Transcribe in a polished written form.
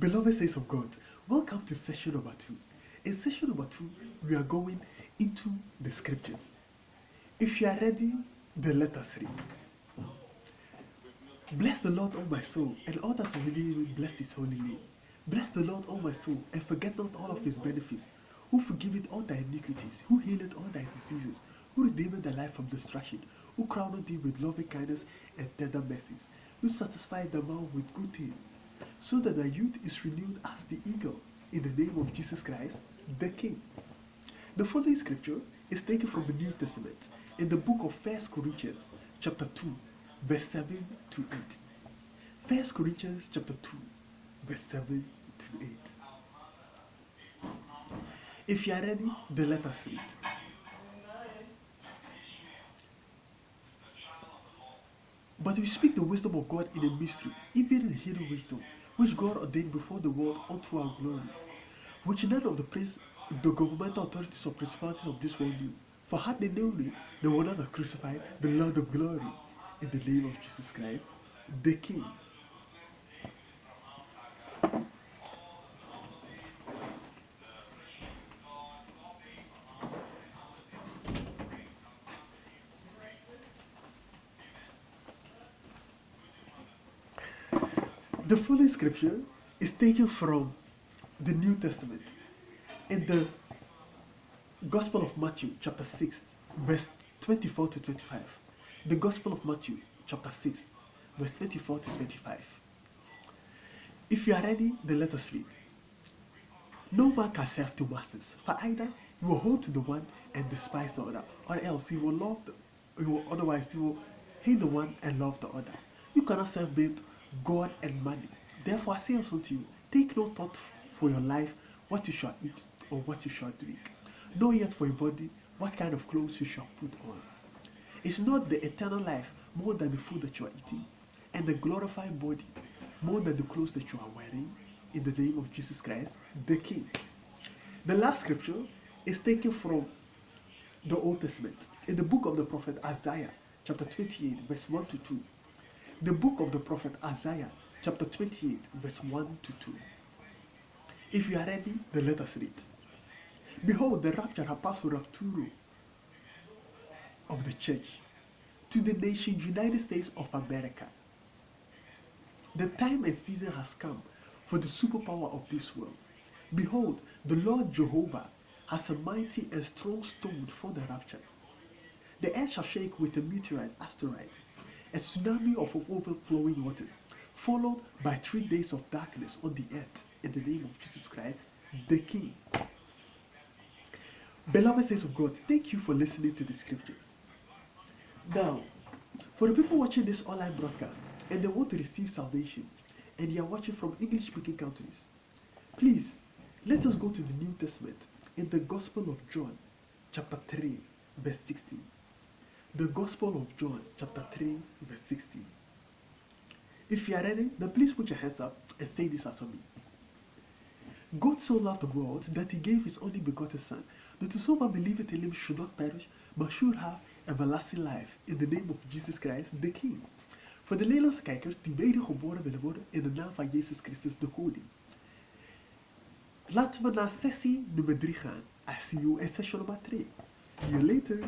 Beloved saints of God, welcome to session number 2. In session number 2, we are going into the scriptures. If you are ready, then let us read. Bless the Lord, O my soul, and all that is within me, bless his holy name. Bless the Lord, O my soul, and forget not all of his benefits, who forgiveth all thy iniquities, who healeth all thy diseases, who redeemeth thy life from destruction, who crowned thee with loving kindness and tender mercies, who satisfied the mouth with good things, so that thy youth is renewed as the eagles, in the name of Jesus Christ, the King. The following scripture is taken from the New Testament in the book of 1 Corinthians chapter 2, verse 7 to 8. 1 Corinthians chapter 2, verse 7 to 8. If you are ready, then let us read. But we speak the wisdom of God in a mystery, even in hidden wisdom, which God ordained before the world unto our glory, which none of the governmental authorities or principalities of this world knew. For had they known it, they would not have crucified the Lord of glory, in the name of Jesus Christ, the King. The following scripture is taken from the New Testament in the Gospel of Matthew, chapter 6, verse 24 to 25. The Gospel of Matthew, chapter 6, verse 24 to 25. If you are ready, then let us read. No man can serve two masters, for either he will hold to the one and despise the other, or else otherwise he will hate the one and love the other. You cannot serve both God and money. Therefore I say also to you, take no thought for your life, what you shall eat or what you shall drink. Nor yet for your body, what kind of clothes you shall put on. Is not the eternal life more than the food that you are eating, and the glorified body more than the clothes that you are wearing? In the name of Jesus Christ, the King. The last scripture is taken from the Old Testament in the book of the prophet Isaiah, chapter 28, verse 1 to 2. The book of the prophet Isaiah, chapter 28, verse 1 to 2. If you are ready, then let us read. Behold, the rapture has passed rapturo of the church to the nation United States of America. The time and season has come for the superpower of this world. Behold, the Lord Jehovah has a mighty and strong stone for the rapture. The earth shall shake with a meteorite, asteroid, a tsunami of overflowing waters, followed by 3 days of darkness on the earth, in the name of Jesus Christ, the King. Beloved saints of God, thank you for listening to the scriptures. Now, for the people watching this online broadcast and they want to receive salvation, and they are watching from English-speaking countries, please, let us go to the New Testament in the Gospel of John, chapter 3, verse 16. The Gospel of John, chapter 3, verse 16. If you are ready, then please put your hands up and say this after me. God so loved the world that he gave his only begotten Son, that whosoever believeth in him should not perish, but should have everlasting life, in the name of Jesus Christ, the King. Voor de Nederlandse kijkers die weder geboren willen worden in de naam van Jezus Christus de Koning. Laten we naar sessie nummer 3 gaan. I see you in session number 3. See you later.